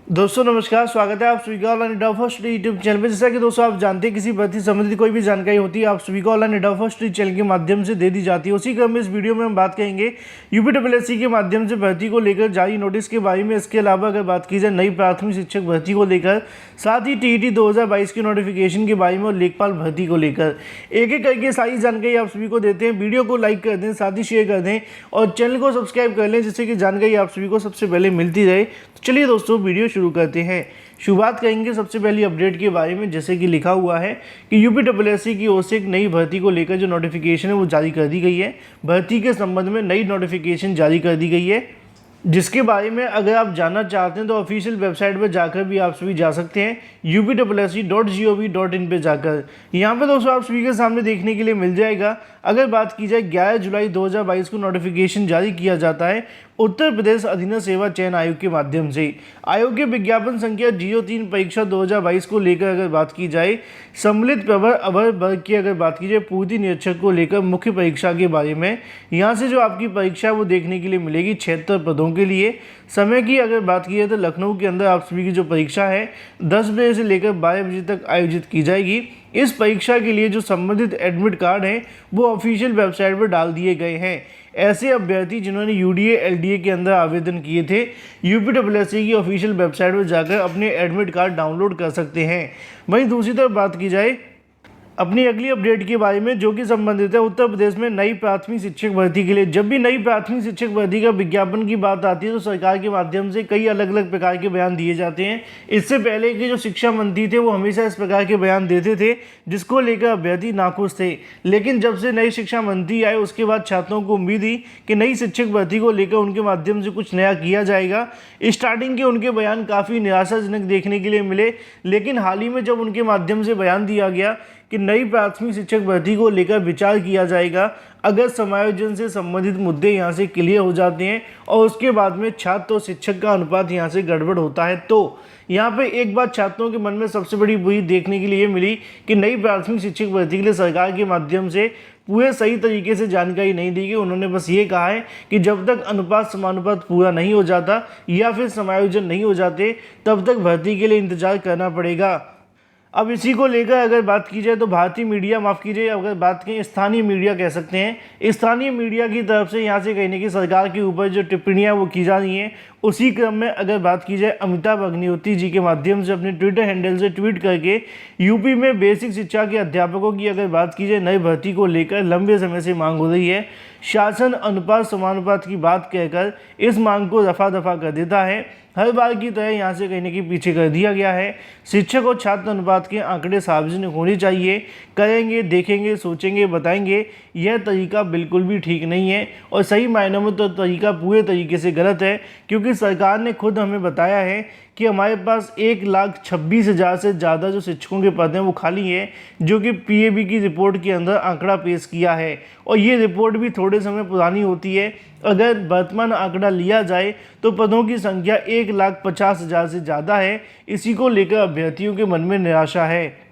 दोस्तों नमस्कार, स्वागत है आप सभी का online India first YouTube channel पे। जैसा कि दोस्तों आप जानते हैं किसी भर्ती संबंधित कोई भी जानकारी होती है आप सभी को ऑनलाइन इंडिया फर्स्ट चैनल के माध्यम से दे दी जाती है। उसी क्रम में इस वीडियो में हम बात करेंगे यूपीडब्ल्यूएससी के माध्यम से भर्ती को लेकर जारी नोटिस के बारे में। इसके अलावा अगर बात की जाए नई प्राथमिक शिक्षक भर्ती को लेकर, साथ ही टीईटी 2022 के नोटिफिकेशन के बारे में और लेखपाल भर्ती को लेकर एक एक करके सारी जानकारी आप सभी को देते हैं। वीडियो को लाइक कर दें, साथ ही शेयर कर दें और चैनल को सब्सक्राइब कर लें जिससे कि जानकारी आप सभी को सबसे पहले मिलती रहे। तो चलिए दोस्तों वीडियो शुरू करते हैं। शुरुआत करेंगे सबसे पहली अपडेट के बारे में। जैसे कि लिखा हुआ है कि यूपीडब्ल्यूएससी की ओर से एक नई भर्ती को लेकर जो नोटिफिकेशन है वो जारी कर दी गई है। भर्ती के संबंध में नई नोटिफिकेशन जारी कर दी गई है, जिसके बारे में अगर आप जानना चाहते हैं तो ऑफिशियल वेबसाइट पर जाकर भी आप सभी जा सकते हैं, upwsc.gov.in पे जाकर। यहाँ पे दोस्तों आप सभी के सामने देखने के लिए मिल जाएगा। अगर बात की जाए 11 जुलाई 2022 को नोटिफिकेशन जारी किया जाता है उत्तर प्रदेश अधीनस्थ सेवा चयन आयोग के माध्यम से। आयोग के विज्ञापन संख्या 03 परीक्षा 2022 को लेकर अगर बात की जाए, सम्मिलित प्रवर अवर वर्ग की अगर बात की जाए पूर्ति निरीक्षक को लेकर मुख्य परीक्षा के बारे में, यहाँ से जो आपकी परीक्षा है वो देखने के लिए मिलेगी 76 पदों के लिए। समय की अगर बात की जाए तो लखनऊ के अंदर आप सभी की जो परीक्षा है 10 बजे से लेकर 12 बजे तक आयोजित की जाएगी। इस परीक्षा के लिए जो संबंधित एडमिट कार्ड हैं वो ऑफिशियल वेबसाइट पर डाल दिए गए हैं। ऐसे अभ्यर्थी जिन्होंने यूडीए एलडीए के अंदर आवेदन किए थे यूपीडब्ल्यूएससी की ऑफिशियल वेबसाइट पर जाकर अपने एडमिट कार्ड डाउनलोड कर सकते हैं। वहीं दूसरी तरफ बात की जाए अपनी अगली अपडेट के बारे में, जो कि संबंधित है उत्तर प्रदेश में नई प्राथमिक शिक्षक भर्ती के लिए। जब भी नई प्राथमिक शिक्षक भर्ती का विज्ञापन की बात आती है तो सरकार के माध्यम से कई अलग अलग प्रकार के बयान दिए जाते हैं। इससे पहले के जो शिक्षा मंत्री थे वो हमेशा इस प्रकार के बयान देते थे जिसको लेकर अभ्यर्थी नाखुश थे। लेकिन जब से नए शिक्षा मंत्री आए उसके बाद छात्रों को उम्मीद थी कि नई शिक्षक भर्ती को लेकर उनके माध्यम से कुछ नया किया जाएगा। स्टार्टिंग के उनके बयान काफ़ी निराशाजनक देखने के लिए मिले, लेकिन हाल ही में जब उनके माध्यम से बयान दिया गया कि नई प्राथमिक शिक्षक भर्ती को लेकर विचार किया जाएगा अगर समायोजन से संबंधित मुद्दे यहाँ से क्लियर हो जाते हैं और उसके बाद में छात्र और शिक्षक का अनुपात यहाँ से गड़बड़ होता है, तो यहाँ पे एक बात छात्रों के मन में सबसे बड़ी बुरी देखने के लिए मिली कि नई प्राथमिक शिक्षक भर्ती के लिए सरकार के माध्यम से पूरे सही तरीके से जानकारी नहीं दी गई। उन्होंने बस ये कहा है कि जब तक अनुपात समानुपात पूरा नहीं हो जाता या फिर समायोजन नहीं हो जाते तब तक भर्ती के लिए इंतजार करना पड़ेगा। अब इसी को लेकर अगर बात की जाए तो भारतीय मीडिया, माफ़ कीजिए, अगर बात करें स्थानीय मीडिया कह सकते हैं, स्थानीय मीडिया की तरफ से यहाँ से कहने की सरकार के ऊपर जो टिप्पणियाँ वो की जा रही हैं, उसी क्रम में अगर बात की जाए अमिताभ अग्निहोत्री जी के माध्यम से अपने ट्विटर हैंडल से ट्वीट करके यूपी में बेसिक शिक्षा के अध्यापकों की अगर बात की जाए नई भर्ती को लेकर लंबे समय से मांग हो रही है। शासन अनुपात समानुपात की बात कहकर इस मांग को रफा दफा कर देता है। हर बार की तरह यहाँ से कहने के पीछे कर दिया गया है। शिक्षक और छात्र अनुपात के आंकड़े सार्वजनिक होने चाहिए। करेंगे, देखेंगे, सोचेंगे, बताएंगे, यह तरीका बिल्कुल भी ठीक नहीं है और सही मायनों में तो तरीका पूरे तरीके से गलत है, क्योंकि सरकार ने खुद हमें बताया है कि हमारे पास 1,26,000 से ज़्यादा जो शिक्षकों के पद हैं वो खाली है, जो कि पीएबी की रिपोर्ट के अंदर आंकड़ा पेश किया है। और ये रिपोर्ट भी थोड़े समय पुरानी होती है। अगर वर्तमान आंकड़ा लिया जाए तो पदों की संख्या 1,50,000 से ज़्यादा है। इसी को लेकर अभ्यर्थियों के मन में निराशा है।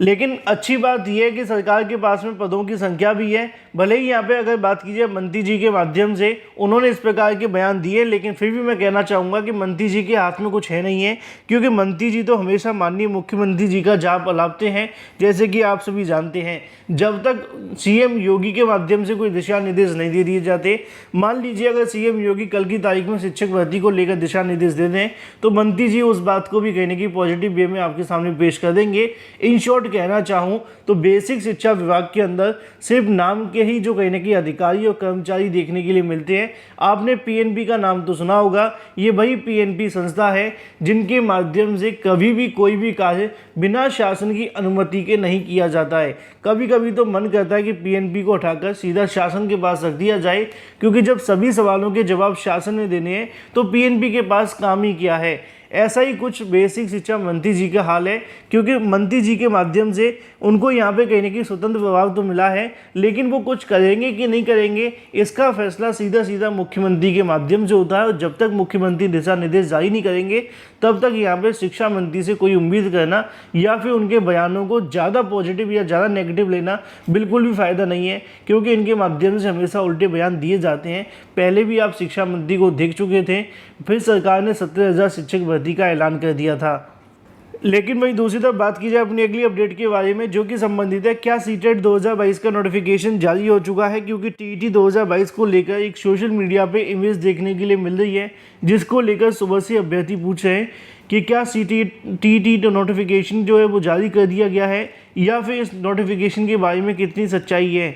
लेकिन अच्छी बात यह है कि सरकार के पास में पदों की संख्या भी है। भले ही यहाँ पे अगर बात कीजिए मंत्री जी के माध्यम से उन्होंने इस प्रकार के बयान दिए, लेकिन फिर भी मैं कहना चाहूँगा कि मंत्री जी के हाथ में कुछ है नहीं है, क्योंकि मंत्री जी तो हमेशा माननीय मुख्यमंत्री जी का जाप अलापते हैं। जैसे कि आप सभी जानते हैं, जब तक सीएम योगी के माध्यम से कोई दिशा निर्देश नहीं दे दिए जाते, मान लीजिए अगर सीएम योगी कल की तारीख में शिक्षक भर्ती को लेकर दिशा निर्देश दे दें तो मंत्री जी उस बात को भी कहने की पॉजिटिव वे में आपके सामने पेश कर देंगे। इन शॉर्ट कहना चाहूँ तो बेसिक शिक्षा विभाग के अंदर सिर्फ नाम के ही जो कहने की अधिकारी और कर्मचारी देखने के लिए मिलते हैं। आपने पीएनबी का नाम तो सुना होगा, ये वही पीएनबी संस्था है जिनके माध्यम से कभी भी कोई भी कार्य बिना शासन की अनुमति के नहीं किया जाता है। कभी कभी तो मन करता है कि पीएनबी को उठाकर सीधा शासन के पास रख दिया जाए, क्योंकि जब सभी सवालों के जवाब शासन ने देने हैं तो पीएनबी के पास काम ही क्या है। ऐसा ही कुछ बेसिक शिक्षा मंत्री जी का हाल है, क्योंकि मंत्री जी के माध्यम से उनको यहाँ पे कहने की स्वतंत्र प्रभाव तो मिला है, लेकिन वो कुछ करेंगे कि नहीं करेंगे इसका फैसला सीधा सीधा मुख्यमंत्री के माध्यम से होता है। और जब तक मुख्यमंत्री दिशा निर्देश जारी नहीं करेंगे तब तक यहाँ पे शिक्षा मंत्री से कोई उम्मीद करना या फिर उनके बयानों को ज़्यादा पॉजिटिव या ज़्यादा नेगेटिव लेना बिल्कुल भी फ़ायदा नहीं है, क्योंकि इनके माध्यम से हमेशा उल्टे बयान दिए जाते हैं। पहले भी आप शिक्षा मंत्री को देख चुके थे, फिर सरकार ने 70,000 शिक्षक भर्ती का ऐलान कर दिया था। लेकिन वहीं दूसरी तरफ बात की जाए अपनी अगली अपडेट के बारे में, जो कि संबंधित है क्या सीटेट 2022 का नोटिफिकेशन जारी हो चुका है, क्योंकि टीईटी 2022 को लेकर एक सोशल मीडिया पे इमेज देखने के लिए मिल रही है, जिसको लेकर सुबह से अभ्यर्थी पूछ रहे हैं कि क्या टीईटी नोटिफिकेशन जो है वो जारी कर दिया गया है या फिर इस नोटिफिकेशन के बारे में कितनी सच्चाई है।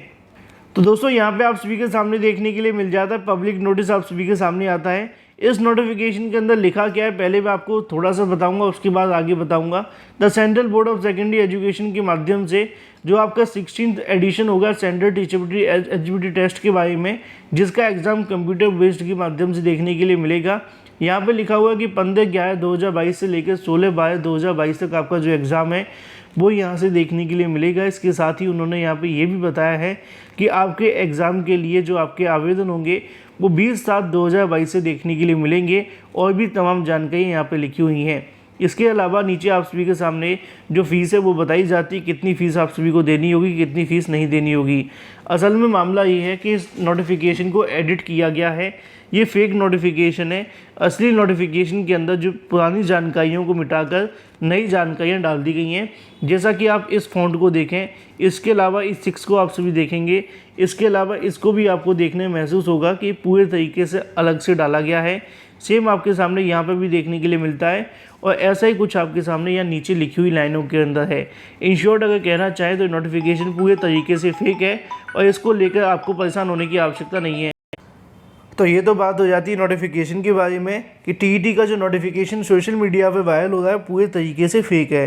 तो दोस्तों यहाँ पे आप सभी के सामने देखने के लिए मिल जाता है, पब्लिक नोटिस आप सभी के सामने आता है। इस नोटिफिकेशन के अंदर लिखा क्या है पहले मैं आपको थोड़ा सा बताऊंगा, उसके बाद आगे बताऊंगा। The central board of secondary education के माध्यम से जो आपका 16th एडिशन होगा सेंट्रल टीचेबिलिटी एलिजिबिलिटी टेस्ट के बारे में, जिसका एग्ज़ाम कंप्यूटर बेस्ड के माध्यम से देखने के लिए मिलेगा। यहाँ पे लिखा हुआ है कि 15/11/2022 से लेकर 16/12/2022 तक आपका जो एग्ज़ाम है वो यहाँ से देखने के लिए मिलेगा। इसके साथ ही उन्होंने यहाँ पे ये भी बताया है कि आपके एग्ज़ाम के लिए जो आपके आवेदन होंगे वो 20/7/2022 से देखने के लिए मिलेंगे, और भी तमाम जानकारी यहाँ पे लिखी हुई हैं। इसके अलावा नीचे आप सभी के सामने जो फ़ीस है वो बताई जाती है, कितनी फ़ीस आप सभी को देनी होगी, कितनी फ़ीस नहीं देनी होगी। असल में मामला ये है कि इस नोटिफिकेशन को एडिट किया गया है, ये फेक नोटिफिकेशन है। असली नोटिफिकेशन के अंदर जो पुरानी जानकारियों को मिटाकर नई जानकारियाँ डाल दी गई हैं, जैसा कि आप इस फ़ॉन्ट को देखें। इसके अलावा इस 6 को आप सभी देखेंगे, इसके अलावा इसको भी आपको देखने में महसूस होगा कि पूरे तरीके से अलग से डाला गया है। सेम आपके सामने यहाँ पर भी देखने के लिए मिलता है, और ऐसा ही कुछ आपके सामने यहाँ नीचे लिखी हुई लाइनों के अंदर है। इन शॉर्ट अगर कहना चाहें तो नोटिफिकेशन पूरे तरीके से फेक है, और इसको लेकर आपको परेशान होने की आवश्यकता नहीं है। तो ये तो बात हो जाती है नोटिफिकेशन के बारे में कि टीईटी का जो नोटिफिकेशन सोशल मीडिया पे वायरल हो रहा है पूरे तरीके से फेक है।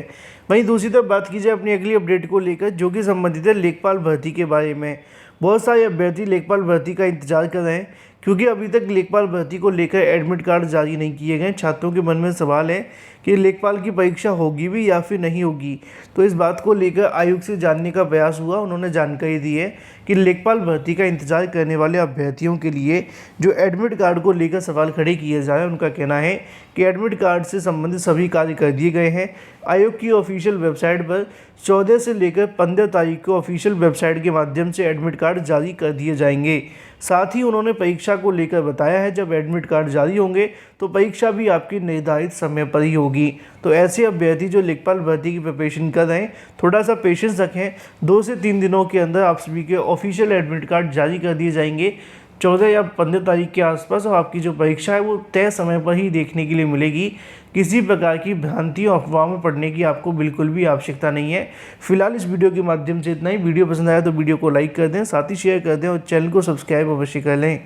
वहीं दूसरी तरफ बात की जाए अपनी अगली अपडेट को लेकर, जो कि संबंधित है लेखपाल भर्ती के बारे में। बहुत सारे अभ्यर्थी लेखपाल भर्ती का इंतजार कर रहे हैं, क्योंकि अभी तक लेखपाल भर्ती को लेकर एडमिट कार्ड जारी नहीं किए गए। छात्रों के मन में सवाल है कि लेखपाल की परीक्षा होगी भी या फिर नहीं होगी। तो इस बात को लेकर आयोग से जानने का प्रयास हुआ। उन्होंने जानकारी दी है कि लेखपाल भर्ती का इंतजार करने वाले अभ्यर्थियों के लिए जो एडमिट कार्ड को लेकर सवाल खड़े किए जा रहे हैं, उनका कहना है कि एडमिट कार्ड से संबंधित सभी कार्य कर दिए गए हैं। आयोग की ऑफिशियल वेबसाइट पर 14 से लेकर 15 तारीख को ऑफिशियल वेबसाइट के माध्यम से एडमिट कार्ड जारी कर दिए जाएंगे। साथ ही उन्होंने परीक्षा को लेकर बताया है जब एडमिट कार्ड जारी होंगे तो परीक्षा भी आपकी निर्धारित समय पर ही होगी। तो ऐसे अभ्यर्थी जो लेखपाल भर्ती की प्रिपरेशन कर रहे हैं, थोड़ा सा पेशेंस रखें। 2 से 3 दिनों के अंदर आप सभी के ऑफिशियल एडमिट कार्ड जारी कर दिए जाएंगे 14 या 15 तारीख के आसपास, और आपकी जो परीक्षा है वो तय समय पर ही देखने के लिए मिलेगी। किसी प्रकार की भ्रांति और अफवाह में पड़ने की आपको बिल्कुल भी आवश्यकता नहीं है। फिलहाल इस वीडियो के माध्यम से इतना ही। वीडियो पसंद आया तो वीडियो को लाइक कर दें, साथ ही शेयर कर दें, और चैनल को सब्सक्राइब अवश्य कर लें।